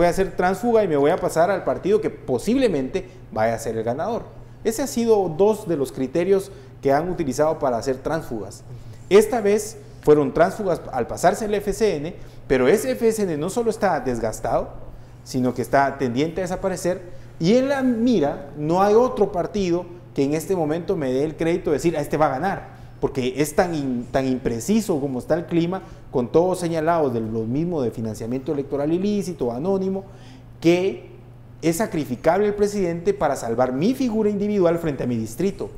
hacer tránsfuga y me voy a pasar al partido que posiblemente vaya a ser el ganador. Ese ha sido 2 de los criterios que han utilizado para hacer tránsfugas. Esta vez fueron tránsfugas al pasarse el FCN, pero ese FCN no solo está desgastado, sino que está tendiente a desaparecer, y en la mira no hay otro partido que en este momento me dé el crédito de decir, a este va a ganar. Porque es tan impreciso como está el clima, con todos señalados de lo mismo de financiamiento electoral ilícito, anónimo, que es sacrificable el presidente para salvar mi figura individual frente a mi distrito.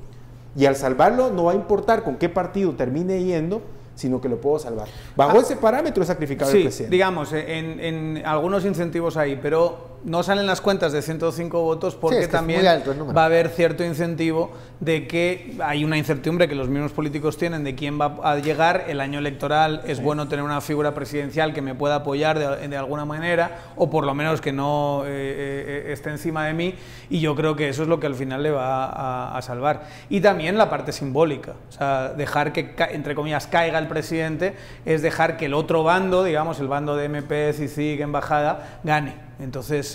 Y al salvarlo no va a importar con qué partido termine yendo, sino que lo puedo salvar. Bajo ese parámetro es sacrificable el presidente. Digamos, en algunos incentivos hay, pero no salen las cuentas de 105 votos porque es que también va a haber cierto incentivo de que hay una incertidumbre que los mismos políticos tienen de quién va a llegar. El año electoral es bueno tener una figura presidencial que me pueda apoyar de alguna manera, o por lo menos que no esté encima de mí, y yo creo que eso es lo que al final le va a salvar. Y también la parte simbólica, o sea, dejar que, entre comillas, caiga el presidente, es dejar que el otro bando, digamos, el bando de MP, CICIG, Embajada, gane. Entonces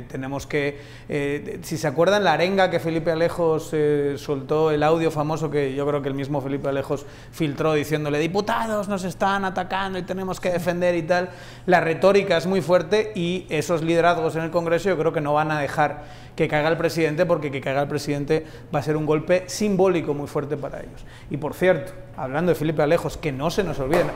tenemos que, si se acuerdan la arenga que Felipe Alejos soltó, el audio famoso que yo creo que el mismo Felipe Alejos filtró diciéndole diputados nos están atacando y tenemos que defender y tal, la retórica es muy fuerte y esos liderazgos en el Congreso yo creo que no van a dejar que caiga el presidente, porque que caiga el presidente va a ser un golpe simbólico muy fuerte para ellos. Y por cierto, hablando de Felipe Alejos, que no se nos olviden,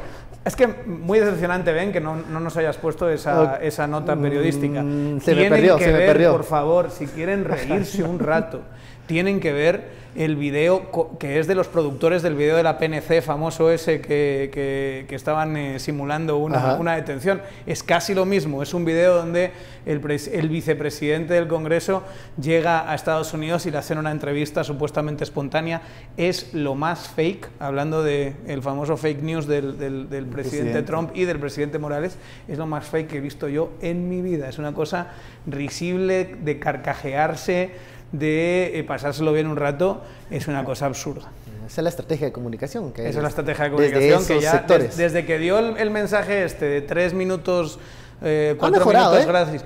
es que muy decepcionante, ven, que no nos hayas puesto esa nota periodística. Se me perdió. Por favor, si quieren reírse un rato, tienen que ver el video que es de los productores del video de la PNC famoso ese que estaban simulando una detención. Es casi lo mismo, es un video donde el vicepresidente del Congreso llega a Estados Unidos y le hacen una entrevista supuestamente espontánea. Es lo más fake, hablando del famoso fake news del presidente Trump y del presidente Morales, es lo más fake que he visto yo en mi vida. Es una cosa risible, de carcajearse, de pasárselo bien un rato, es una cosa absurda. Esa es la estrategia de comunicación. Esa es la estrategia de comunicación que ya desde que dio el mensaje de 3 minutos, 4 minutos gratis.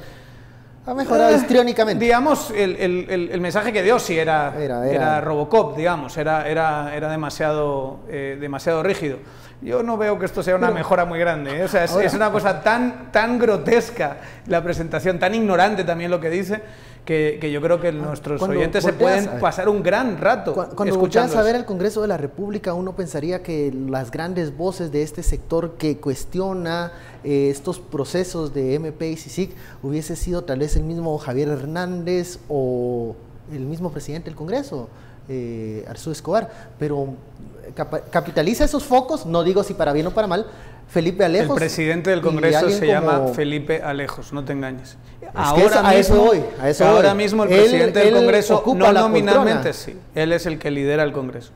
Ha mejorado histriónicamente. Digamos, el mensaje que dio sí era Robocop, digamos, era demasiado rígido. Yo no veo que esto sea una mejora muy grande, ¿eh? O sea, es una cosa tan grotesca la presentación, tan ignorante también lo que dice, que yo creo que nuestros oyentes se pueden pasar un gran rato cuando volteas a ver el Congreso de la República, uno pensaría que las grandes voces de este sector que cuestiona estos procesos de MP y CICIG hubiese sido tal vez el mismo Javier Hernández o el mismo presidente del Congreso, Arzú Escobar, pero capitaliza esos focos, no digo si para bien o para mal, Felipe Alejos. El presidente del Congreso se llama Felipe Alejos, no te engañes. Ahora mismo el presidente del Congreso, no nominalmente, sí, él es el que lidera el Congreso.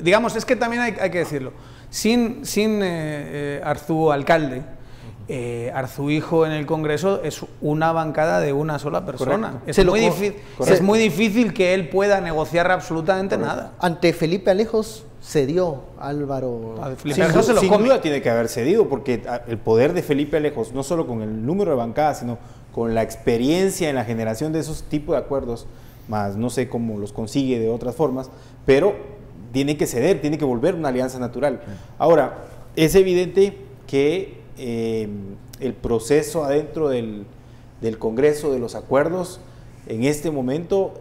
Digamos, es que también hay que decirlo, sin Arzú alcalde, Arzú hijo en el Congreso es una bancada de una sola persona. Es muy difícil que él pueda negociar absolutamente nada. Ante Felipe Alejos cedió Álvaro. Sin duda tiene que haber cedido, porque el poder de Felipe Alejos, no solo con el número de bancadas, sino con la experiencia en la generación de esos tipos de acuerdos, más no sé cómo los consigue de otras formas, pero tiene que ceder, tiene que volver una alianza natural. Ahora, es evidente que el proceso adentro del Congreso, de los acuerdos, en este momento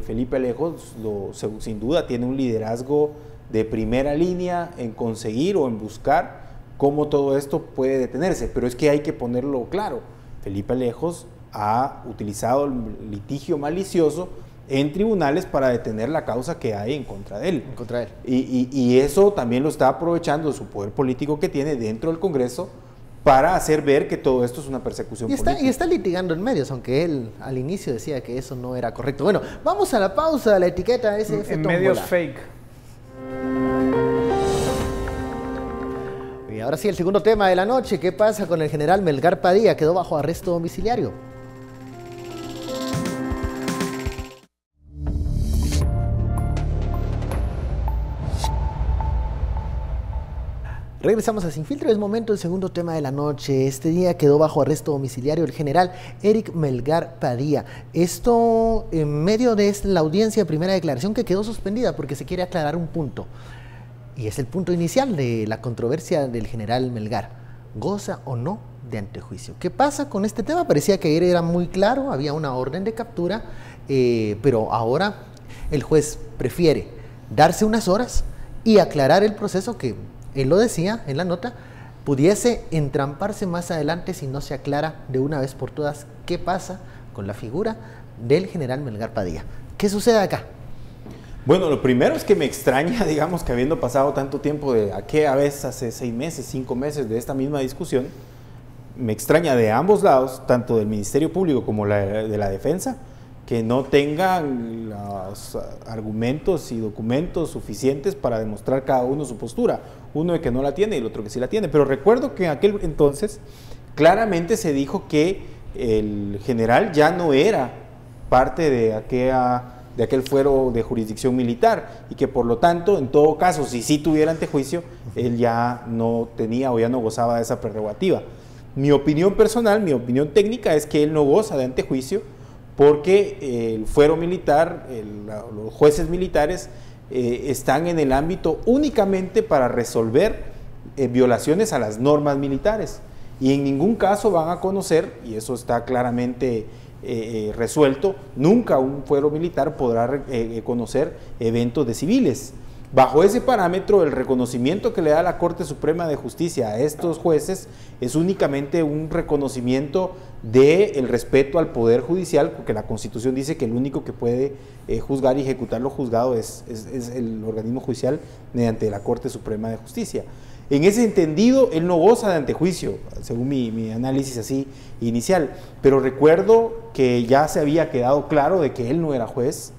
Felipe Alejos sin duda tiene un liderazgo de primera línea en conseguir o en buscar cómo todo esto puede detenerse, pero es que hay que ponerlo claro. Felipe Alejos ha utilizado el litigio malicioso en tribunales para detener la causa que hay en contra de él. Y eso también lo está aprovechando su poder político que tiene dentro del Congreso para hacer ver que todo esto es una persecución política. Y está litigando en medios, aunque él al inicio decía que eso no era correcto. Bueno, vamos a la pausa, la etiqueta SF en medios fake. Y ahora sí, el segundo tema de la noche. ¿Qué pasa con el general Melgar Padilla? Quedó bajo arresto domiciliario. Regresamos a Sin Filtro, es momento del segundo tema de la noche. Este día quedó bajo arresto domiciliario el general Eric Melgar Padilla. Esto en medio de la audiencia de primera declaración que quedó suspendida porque se quiere aclarar un punto. Y es el punto inicial de la controversia del general Melgar. ¿Goza o no de antejuicio? ¿Qué pasa con este tema? Parecía que era muy claro, había una orden de captura, pero ahora el juez prefiere darse unas horas y aclarar el proceso que, él lo decía en la nota, pudiese entramparse más adelante si no se aclara de una vez por todas qué pasa con la figura del general Melgar Padilla. ¿Qué sucede acá? Bueno, lo primero es que me extraña, digamos, que habiendo pasado tanto tiempo de aquella vez, hace 6 meses, 5 meses de esta misma discusión, me extraña de ambos lados, tanto del Ministerio Público como de la Defensa, que no tengan los argumentos y documentos suficientes para demostrar cada uno su postura. Uno de que no la tiene y el otro que sí la tiene. Pero recuerdo que en aquel entonces claramente se dijo que el general ya no era parte de aquel fuero de jurisdicción militar y que por lo tanto, en todo caso, si sí tuviera antejuicio, él ya no tenía o ya no gozaba de esa prerrogativa. Mi opinión personal, mi opinión técnica es que él no goza de antejuicio porque el fuero militar, los jueces militares están en el ámbito únicamente para resolver violaciones a las normas militares y en ningún caso van a conocer, y eso está claramente resuelto, nunca un fuero militar podrá conocer eventos de civiles. Bajo ese parámetro, el reconocimiento que le da la Corte Suprema de Justicia a estos jueces es únicamente un reconocimiento del respeto al Poder Judicial, porque la Constitución dice que el único que puede juzgar y ejecutar lo juzgado es el organismo judicial mediante la Corte Suprema de Justicia. En ese entendido, él no goza de antejuicio, según mi análisis así inicial, pero recuerdo que ya se había quedado claro de que él no era juez,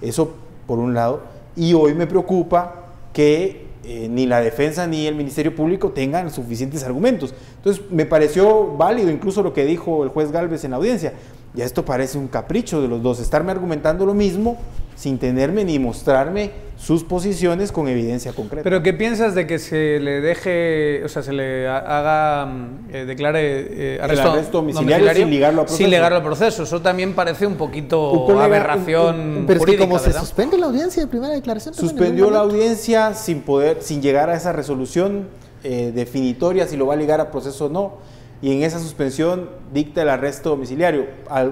eso por un lado. Y hoy me preocupa que ni la defensa ni el Ministerio Público tengan suficientes argumentos. Entonces me pareció válido incluso lo que dijo el juez Gálvez en la audiencia. Ya esto parece un capricho de los dos, estarme argumentando lo mismo sin tenerme ni mostrarme sus posiciones con evidencia concreta. ¿Pero qué piensas de que se le deje, o sea, se le haga, declare arresto domiciliario sin ligarlo a proceso? Sin ligarlo al proceso, eso también parece un poquito aberración pero jurídica, es que como ¿verdad? se suspende la audiencia de primera declaración... Suspendió la audiencia sin llegar a esa resolución definitoria si lo va a ligar a proceso o no, y en esa suspensión dicta el arresto domiciliario.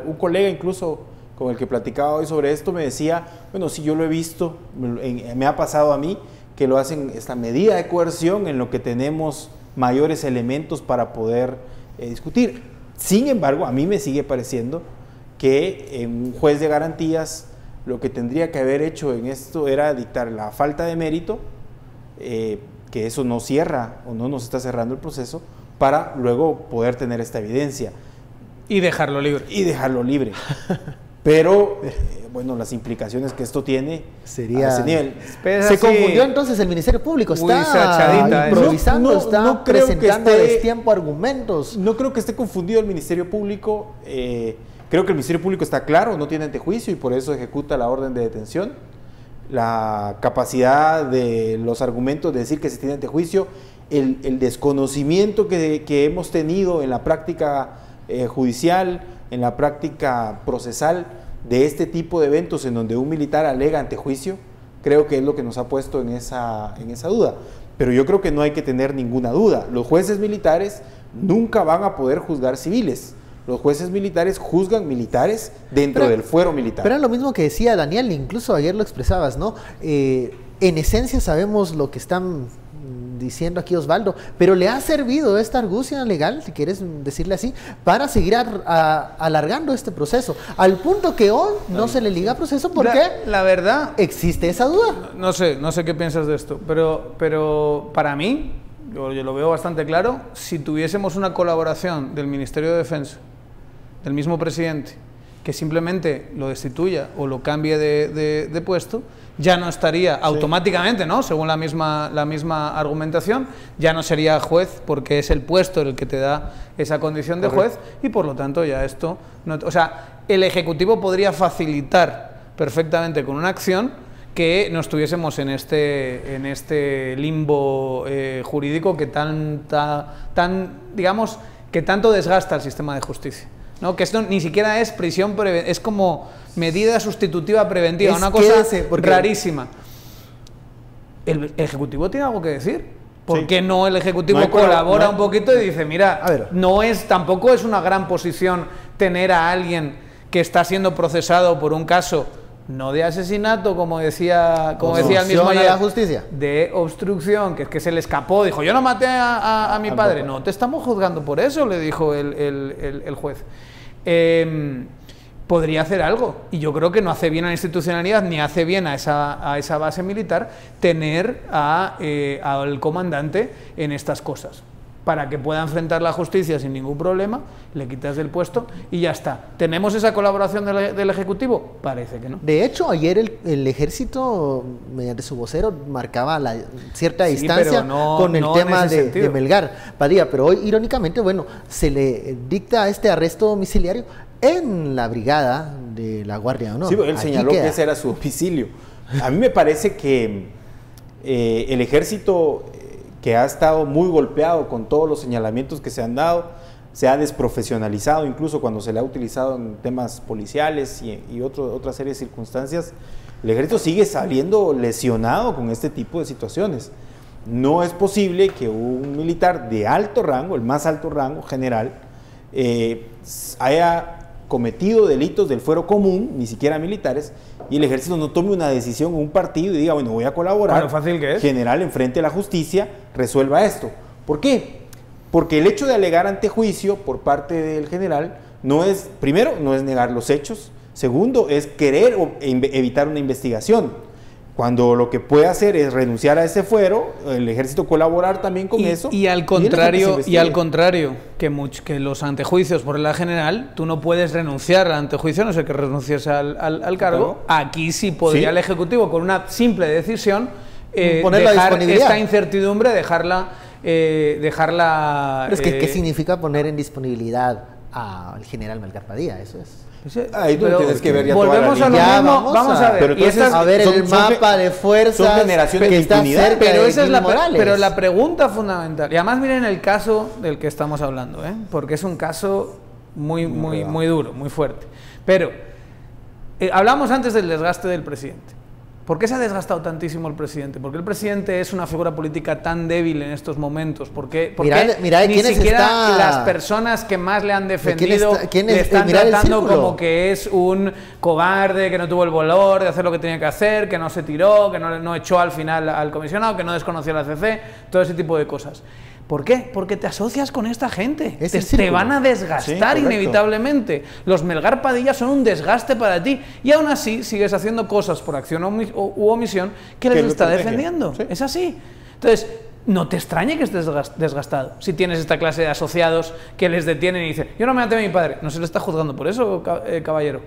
Un colega incluso con el que platicaba hoy sobre esto me decía, bueno, sí, yo lo he visto, me ha pasado a mí, que lo hacen esta medida de coerción en lo que tenemos mayores elementos para poder discutir. Sin embargo, a mí me sigue pareciendo que un juez de garantías lo que tendría que haber hecho en esto era dictar la falta de mérito, que eso no cierra o no nos está cerrando el proceso, para luego poder tener esta evidencia. Y dejarlo libre. Y dejarlo libre. Pero, bueno, las implicaciones que esto tiene sería a ese nivel. Se confundió entonces el Ministerio Público, está improvisando, está presentando a destiempo argumentos. No creo que esté confundido el Ministerio Público, creo que el Ministerio Público está claro, no tiene antejuicio y por eso ejecuta la orden de detención. La capacidad de los argumentos de decir que se tiene antejuicio, el desconocimiento que hemos tenido en la práctica judicial, en la práctica procesal de este tipo de eventos en donde un militar alega antejuicio, creo que es lo que nos ha puesto en esa duda. Pero yo creo que no hay que tener ninguna duda. Los jueces militares nunca van a poder juzgar civiles. Los jueces militares juzgan militares dentro del fuero militar. Pero es lo mismo que decía Daniel, incluso ayer lo expresabas, ¿no? En esencia sabemos lo que están diciendo aquí Osvaldo, pero le ha servido esta argucia legal, si quieres decirle así, para seguir alargando este proceso, al punto que hoy no se le liga proceso porque la verdad existe esa duda. No sé qué piensas de esto, pero para mí, yo lo veo bastante claro, si tuviésemos una colaboración del Ministerio de Defensa, del mismo presidente, que simplemente lo destituya o lo cambie de puesto, ya no estaría automáticamente, ¿no? Según la misma argumentación, ya no sería juez porque es el puesto el que te da esa condición de juez y por lo tanto ya esto... No, o sea, el Ejecutivo podría facilitar perfectamente con una acción que no estuviésemos en este limbo jurídico que digamos, que tanto desgasta el sistema de justicia. ¿No? Que esto ni siquiera es prisión, es como medida sustitutiva preventiva, una cosa rarísima. ¿El Ejecutivo tiene algo que decir? ¿Por qué no el Ejecutivo colabora un poquito y dice, mira, tampoco es una gran posición tener a alguien que está siendo procesado por un caso no de asesinato, como decía el mismo ayer, la justicia, de obstrucción, que es que se le escapó, dijo, yo no maté a mi padre. No te estamos juzgando por eso, le dijo el juez. podría hacer algo, y yo creo que no hace bien a la institucionalidad ni hace bien a esa base militar tener al comandante en estas cosas. Para que pueda enfrentar la justicia sin ningún problema, le quitas del puesto y ya está. ¿Tenemos esa colaboración del Ejecutivo? Parece que no. De hecho, ayer el Ejército, mediante su vocero, marcaba cierta distancia con el tema de Melgar Padilla, pero hoy, irónicamente, bueno, se le dicta este arresto domiciliario en la brigada de la Guardia de Honor. Sí, él señaló que ese era su domicilio. A mí me parece que el Ejército, que ha estado muy golpeado con todos los señalamientos que se han dado, se ha desprofesionalizado incluso cuando se le ha utilizado en temas policiales y otra serie de circunstancias. El Ejército sigue saliendo lesionado con este tipo de situaciones. No es posible que un militar de alto rango, el más alto rango general, haya cometido delitos del fuero común, ni siquiera militares, y el Ejército no tome una decisión en un partido y diga, bueno, voy a colaborar, claro, fácil que es. General, enfrente a la justicia, resuelva esto. ¿Por qué? Porque el hecho de alegar antejuicio por parte del general no es, primero, no es negar los hechos, segundo, es querer evitar una investigación. Cuando lo que puede hacer es renunciar a ese fuero, el Ejército colaborar también con eso. Y al contrario, que los antejuicios por la general, tú no puedes renunciar al antejuicio, no sé que renuncies al cargo. Aquí sí podría el Ejecutivo, con una simple decisión, dejar esta incertidumbre, dejarla. Pero es que, ¿qué significa poner en disponibilidad al general Melgar Padilla? Eso es. Ahí tú tienes que ver ya volvemos a lo mismo, vamos a ver. Pero entonces, a ver el mapa de fuerzas, son generaciones de impunidad. Pero esa es la pregunta fundamental. Y además miren el caso del que estamos hablando, porque es un caso muy duro, muy fuerte. Pero hablamos antes del desgaste del presidente. ¿Por qué se ha desgastado tantísimo el presidente? ¿Por qué el presidente es una figura política tan débil en estos momentos? ¿Por qué ni siquiera las personas que más le han defendido le están tratando como que es un cobarde, que no tuvo el valor de hacer lo que tenía que hacer, que no se tiró, que no echó al final al comisionado, que no desconoció la CC, todo ese tipo de cosas? ¿Por qué? Porque te asocias con esta gente, te van a desgastar inevitablemente. Los Melgar Padilla son un desgaste para ti y aún así sigues haciendo cosas por acción u omisión que les está defendiendo. Es así. Entonces, no te extrañe que estés desgastado si tienes esta clase de asociados que les detienen y dicen, yo no me maté a mi padre. ¿No se le está juzgando por eso, caballero?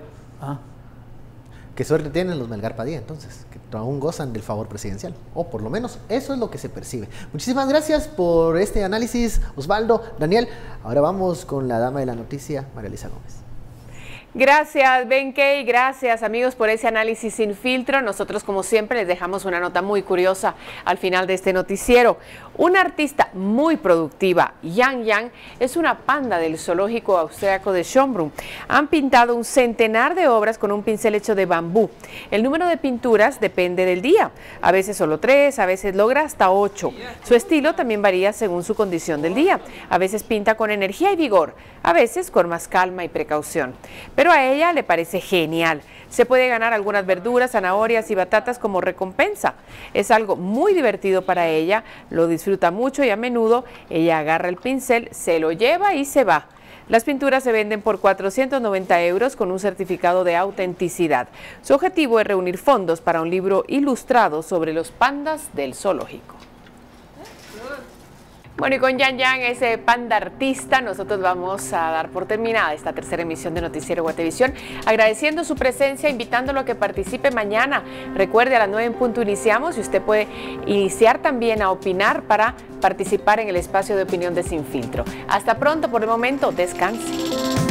Qué suerte tienen los Melgar Padilla, entonces, que aún gozan del favor presidencial, o por lo menos eso es lo que se percibe. Muchísimas gracias por este análisis, Osvaldo, Daniel. Ahora vamos con la dama de la noticia, María Elisa Gómez. Gracias, Benkei, gracias amigos por ese análisis sin filtro. Nosotros, como siempre, les dejamos una nota muy curiosa al final de este noticiero. Una artista muy productiva, Yang Yang, es una panda del zoológico austríaco de Schönbrunn. Han pintado un centenar de obras con un pincel hecho de bambú. El número de pinturas depende del día. A veces solo 3, a veces logra hasta 8. Su estilo también varía según su condición del día. A veces pinta con energía y vigor, a veces con más calma y precaución. Pero a ella le parece genial. Se puede ganar algunas verduras, zanahorias y batatas como recompensa. Es algo muy divertido para ella, lo disfruta mucho y a menudo ella agarra el pincel, se lo lleva y se va. Las pinturas se venden por 490 € con un certificado de autenticidad. Su objetivo es reunir fondos para un libro ilustrado sobre los pandas del zoológico. Bueno, y con Yang Yang, ese panda artista, nosotros vamos a dar por terminada esta tercera emisión de Noticiero Guatevisión, agradeciendo su presencia, invitándolo a que participe mañana. Recuerde, a las 9 en punto iniciamos y usted puede iniciar también a opinar para participar en el espacio de opinión de Sin Filtro. Hasta pronto, por el momento, descanse.